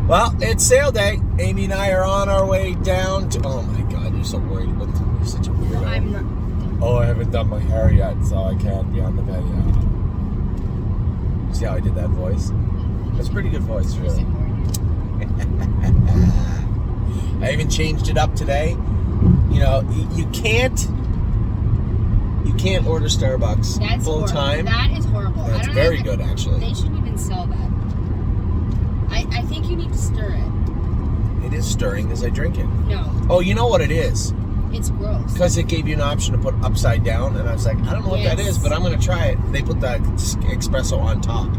Well, it's sale day. Amy and I are on our way down to... Oh my God, you're so worried about me. You're such a weirdo. I'm not. Oh, I haven't done my hair yet, so I can't be on the video. See how I did that voice? That's a pretty good voice, really. I even changed it up today. You know, you can't order Starbucks That's full horrible. time. That is horrible. That's I don't very know good, actually. They shouldn't even sell that. I think you need to stir it. It is stirring as I drink it. No. Oh, you know what it is? It's gross. Because it gave you an option to put upside down, and I was like, I don't know what that is, but I'm going to try it. They put that espresso on top.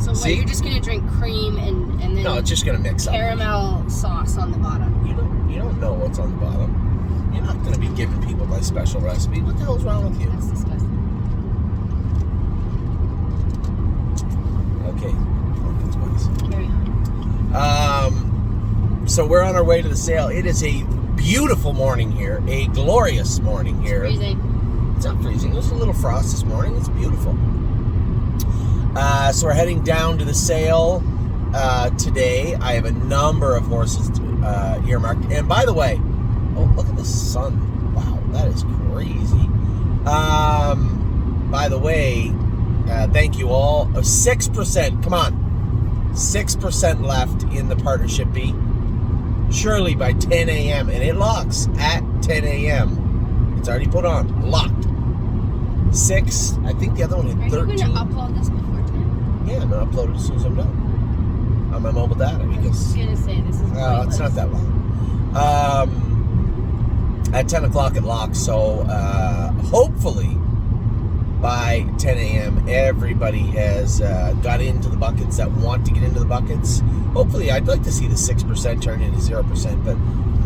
So what, See? you're just going to drink cream and then No, it's just going to mix up. caramel sauce on the bottom. You don't know what's on the bottom. You're not going to be giving people my special recipe. What the hell's wrong with you? That's disgusting. Okay. Carry on. So we're on our way to the sale. It is a beautiful morning here, a glorious morning here. It's freezing. It's not freezing. There's a little frost this morning. It's beautiful. So we're heading down to the sale today. I have a number of horses earmarked. And by the way, oh, look at the sun. Wow, that is crazy. By the way, thank you all. 6%, come on. 6% left in the partnership B. Surely by 10 a.m. And it locks at 10 a.m. It's already put on. Locked. 6. I think the other one had 13. Are you going to upload this before 10? Yeah, I'm going to upload it as soon as I'm done. On my mobile data. I was Because going to say this is it's not that long. At 10 o'clock it locks. So hopefully by 10 a.m. everybody has got into the buckets that want to get into the buckets. Hopefully, I'd like to see the 6% turn into 0%, but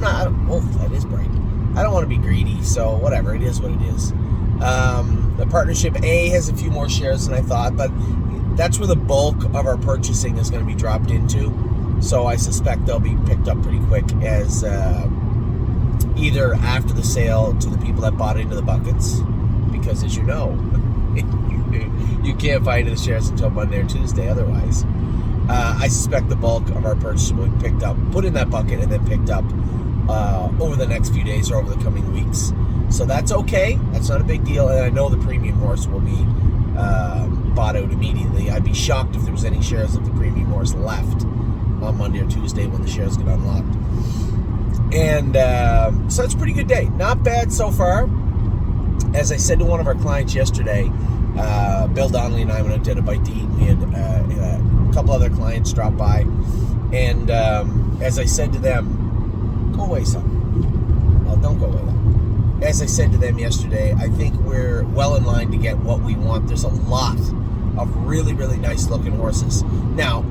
that is bright. I don't want to be greedy, so whatever, it is what it is. The partnership A has a few more shares than I thought, but that's where the bulk of our purchasing is going to be dropped into. So I suspect they'll be picked up pretty quick as either after the sale to the people that bought into the buckets, because as you know, you can't buy into the shares until Monday or Tuesday otherwise. I suspect the bulk of our purchases will be picked up, put in that bucket, and then picked up over the next few days or over the coming weeks. So that's okay. That's not a big deal. And I know the premium horse will be bought out immediately. I'd be shocked if there was any shares of the premium horse left on Monday or Tuesday when the shares get unlocked. And so it's a pretty good day. Not bad so far. As I said to one of our clients yesterday, Bill Donnelly and I went out to a bite to eat. We had a couple other clients drop by. And as I said to them, go away, son. Well, don't go away, though. As I said to them yesterday, I think we're well in line to get what we want. There's a lot of really, really nice looking horses. Now,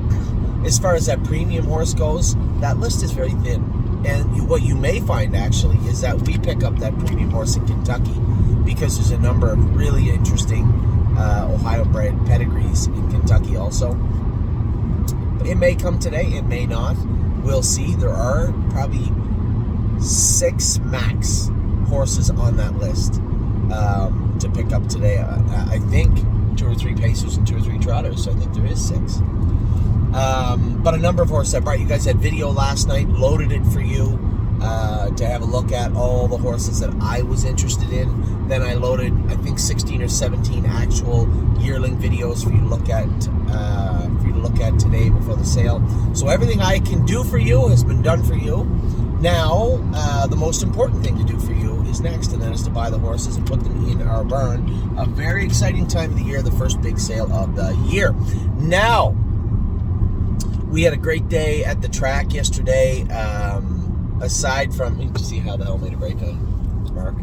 as far as that premium horse goes, that list is very thin. And what you may find, actually, is that we pick up that premium horse in Kentucky because there's a number of really interesting Ohio-bred pedigrees in Kentucky also. It may come today. It may not. We'll see. There are probably 6 max horses on that list to pick up today. I think 2 or 3 pacers and 2 or 3 trotters, so I think there is 6. But a number of horses I brought. You guys had video last night, loaded it for you to have a look at all the horses that I was interested in. Then I loaded, I think, 16 or 17 actual yearling videos for you to look at today before the sale. So everything I can do for you has been done for you. Now, the most important thing to do for you is next, and that is to buy the horses and put them in our barn. A very exciting time of the year, the first big sale of the year. Now, we had a great day at the track yesterday. Aside from, you see how the hell made a break on Mark?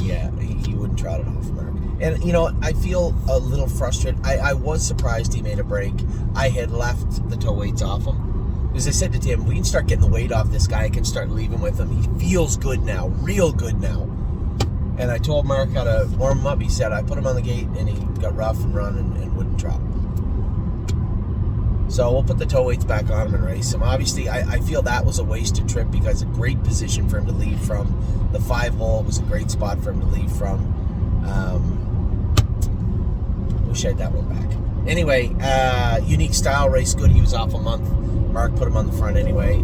Yeah, he wouldn't trot it off, Mark. And, you know, I feel a little frustrated. I was surprised he made a break. I had left the toe weights off him. As I said to Tim, we can start getting the weight off this guy. I can start leaving with him. He feels good now, real good now. And I told Mark how to warm him up. He said, I put him on the gate, and he got rough and run and wouldn't trot. So we'll put the toe weights back on him and race him. Obviously, I feel that was a wasted trip because a great position for him to leave from. The 5-hole was a great spot for him to leave from. Wish I had that one back. Anyway, Unique Style raced good. He was off a month. Mark put him on the front anyway.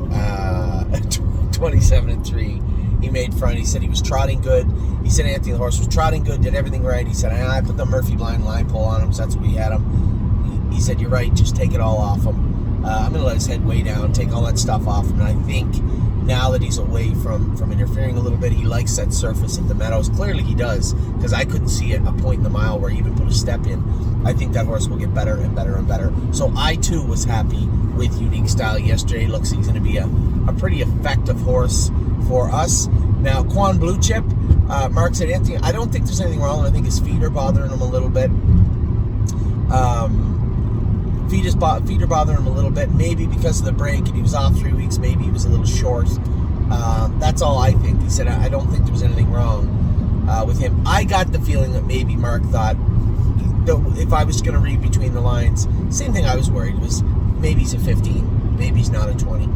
27-3. He made front. He said he was trotting good. He said Anthony the horse was trotting good, did everything right. He said, I put the Murphy blind line pull on him, so that's what we had him. He said, you're right, just take it all off him. I'm going to let his head way down, take all that stuff off him. And I think now that he's away from interfering a little bit, he likes that surface at the Meadows. Clearly he does, because I couldn't see at a point in the mile where he even put a step in. I think that horse will get better and better and better. So I, too, was happy with Unique Style yesterday. Looks like he's going to be a pretty effective horse for us. Now, Quan Blue Chip, Mark said, Anthony, I don't think there's anything wrong. I think his feet are bothering him a little bit. Feet are bothering him a little bit. Maybe because of the break, and he was off 3 weeks. Maybe he was a little short. That's all I think. He said, I don't think there was anything wrong with him. I got the feeling that maybe Mark thought, if I was going to read between the lines, same thing I was worried was maybe he's a 15, maybe he's not a 20.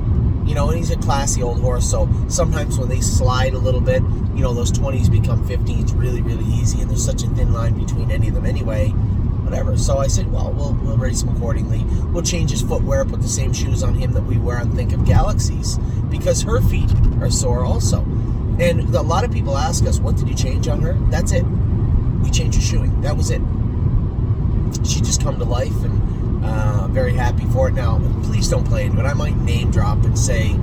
You know, and he's a classy old horse, so sometimes when they slide a little bit, you know, those 20s become 15s really, really easy, and there's such a thin line between any of them anyway, whatever. So I said, well, we'll race him accordingly. We'll change his footwear, put the same shoes on him that we wear on Think of Galaxies, because her feet are sore also. And a lot of people ask us, what did you change on her? That's it. We changed her shoeing. That was it. She just come to life, and I'm very happy for it. Now, please don't play into it. I might name drop and say,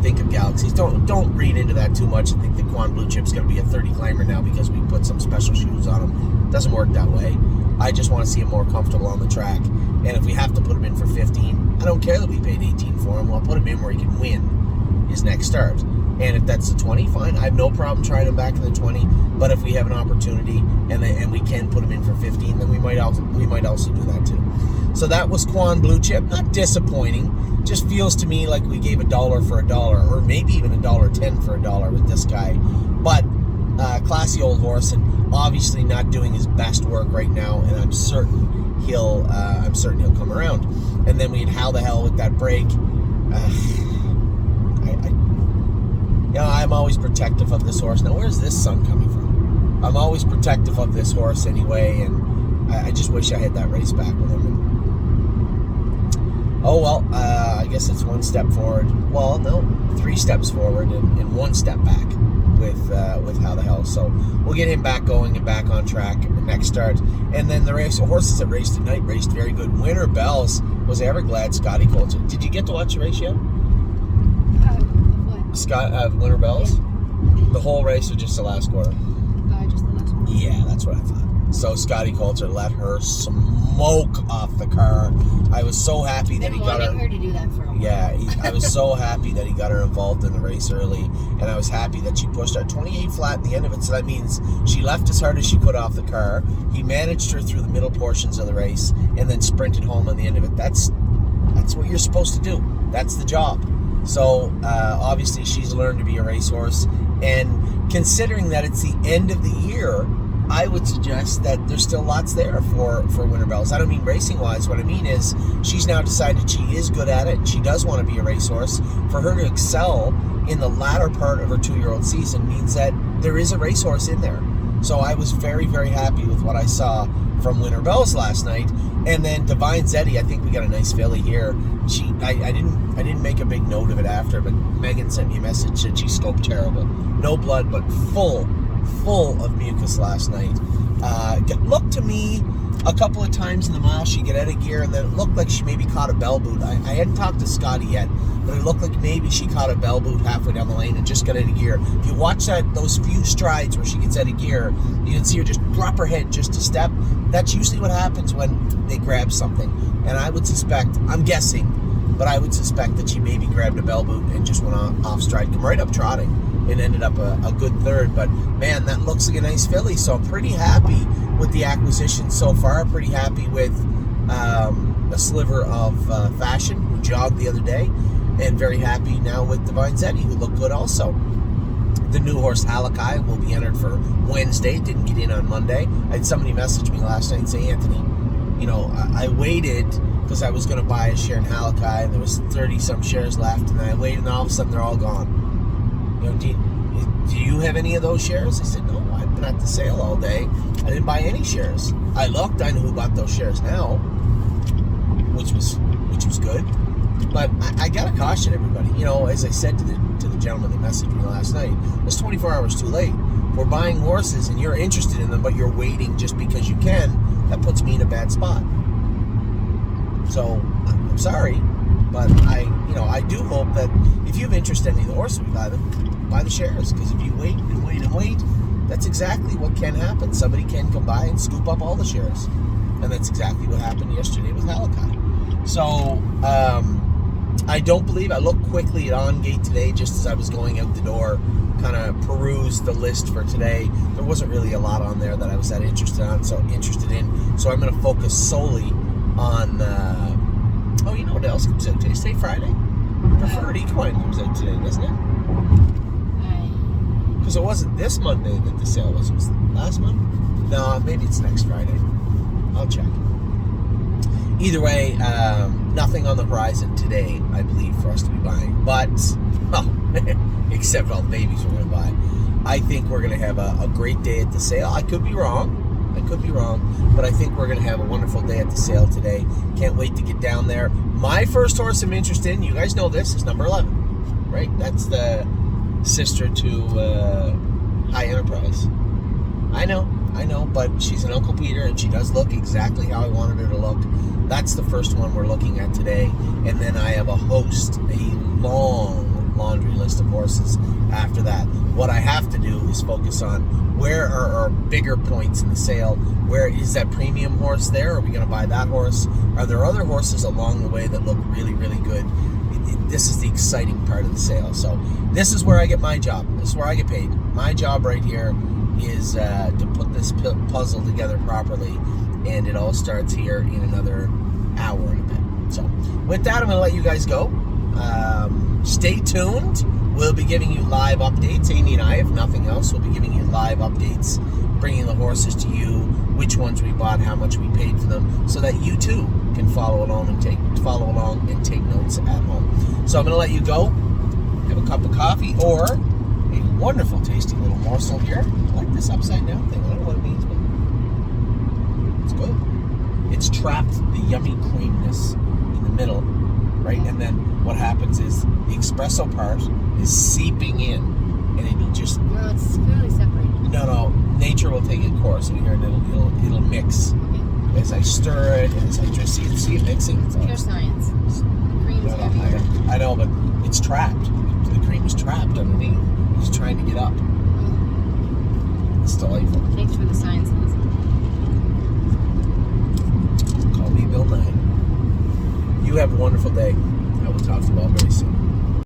Think of Galaxies. Don't read into that too much and think that Quan Blue Chip's going to be a 30 climber now because we put some special shoes on him. It doesn't work that way. I just want to see him more comfortable on the track. And if we have to put him in for 15, I don't care that we paid 18 for him. We'll put him in where he can win his next start. And if that's the 20, fine. I have no problem trying him back in the 20. But if we have an opportunity and we can put him in for 15, then we might also do that too. So that was Quan Blue Chip. Not disappointing. Just feels to me like we gave $1 for $1, or maybe even $1.10 for $1 with this guy. But classy old horse, and obviously not doing his best work right now. And I'm certain he'll come around. And then we had How the Hell with that break. I'm always protective of this horse. Now, where's this sun coming from? I'm always protective of this horse anyway, and I just wish I had that race back with him. Oh, well, I guess it's one step forward. Well, no, 3 steps forward and 1 step back with How the Hell. So we'll get him back going and back on track next start. And then the horses that raced tonight raced very good. Winter Bells was ever glad Scotty Coulter. Did you get to watch the race yet? Scott, Winter Bells? Yeah. The whole race or just the last quarter? Just the last one. Yeah, that's what I thought. So Scotty Coulter let her smoke off the car. I was so happy that he got her to do that for a while. Yeah, I was so happy that he got her involved in the race early, and I was happy that she pushed her 28 flat at the end of it. So that means she left as hard as she could off the car. He managed her through the middle portions of the race, and then sprinted home on the end of it. That's what you're supposed to do. That's the job. So obviously she's learned to be a racehorse, and considering that it's the end of the year, I would suggest that there's still lots there for Winter Bells. I don't mean racing-wise. What I mean is she's now decided she is good at it. She does want to be a racehorse. For her to excel in the latter part of her 2-year-old season means that there is a racehorse in there. So I was very, very happy with what I saw from Winter Bells last night. And then Divine Zeddy, I think we got a nice filly here. I didn't make a big note of it after, but Megan sent me a message that she scoped terrible. No blood, but full of mucus last night. Looked to me a couple of times in the mile she'd get out of gear, and then it looked like she maybe caught a bell boot. I hadn't talked to Scotty yet, but it looked like maybe she caught a bell boot halfway down the lane and just got out of gear. If you watch those few strides where she gets out of gear, you can see her just drop her head just a step. That's usually what happens when they grab something. And I would suspect, I'm guessing, but I would suspect that she maybe grabbed a bell boot and just went off stride, come right up trotting, and ended up a good third. But man, that looks like a nice filly, so I'm pretty happy with the acquisition so far. Pretty happy with a sliver of Fashion, who jogged the other day, and very happy now with Divine Zeddy, who looked good also. The new horse Halakai will be entered for Wednesday. Didn't get in on Monday. I had somebody message me last night and say, Anthony, I waited because I was going to buy a share in Halakai, and there was 30-some shares left, and I waited, and all of a sudden they're all gone. Do you have any of those shares? I said, no, I've been at the sale all day. I didn't buy any shares. I looked. I knew who bought those shares now, which was good. But I gotta caution everybody. You know, as I said to the gentleman that messaged me last night, it's 24 hours too late. If we're buying horses and you're interested in them, but you're waiting just because you can, that puts me in a bad spot. So I'm sorry, but I do hope that if you have interest in any of the horses we buy the shares. Because if you wait and wait and wait, that's exactly what can happen. Somebody can come by and scoop up all the shares, and that's exactly what happened yesterday with Halakai. So I don't believe. I looked quickly at On Gate today, just as I was going out the door, kind of perused the list for today. There wasn't really a lot on there that I was that interested in. So I'm going to focus solely on. You know what else comes out today? Today Friday. Preferred Equine comes out today, doesn't it? Because it wasn't this Monday that the sale was. It was last Monday. No, maybe it's next Friday. I'll check. Either way, nothing on the horizon today, I believe, for us to be buying. But, except all the babies we're going to buy. I think we're going to have a great day at the sale. I could be wrong, but I think we're going to have a wonderful day at the sale today. Can't wait to get down there. My first horse I'm interested in, you guys know this, is number 11, right? That's the sister to High Enterprise. I know, but she's an Uncle Peter, and she does look exactly how I wanted her to look. That's the first one we're looking at today, and then I have a long laundry list of horses after that. What I have to do is focus on where are our bigger points in the sale. Where is that premium horse there? Are we going to buy that horse? Are there other horses along the way that look really, really good? This is the exciting part of the sale. So this is where I get my job. This is where I get paid. My job right here is to put this puzzle together properly, and it all starts here in another hour and a bit. So with that, I'm going to let you guys go. Stay tuned. We'll be giving you live updates. Amy and I, if nothing else, will be giving you live updates, bringing the horses to you, which ones we bought, how much we paid for them, so that you too can follow along and take notes at home. So I'm going to let you go. Have a cup of coffee or a wonderful tasting little morsel here. I like this upside down thing. I don't know what it means, but it's good. It's trapped the yummy creaminess in the middle, right? And then what happens is the espresso part is seeping in, and it'll just... No, it's clearly separated. No, nature will take its course in here, and it'll mix. Okay. As I stir it, as I just see it mixing. It's pure science. Cream is heavier. I know, but it's trapped. The cream is trapped underneath. It's trying to get up. It's delightful. Thanks for the science lesson. Call me Bill Nye. You have a wonderful day. I will talk to you all very soon.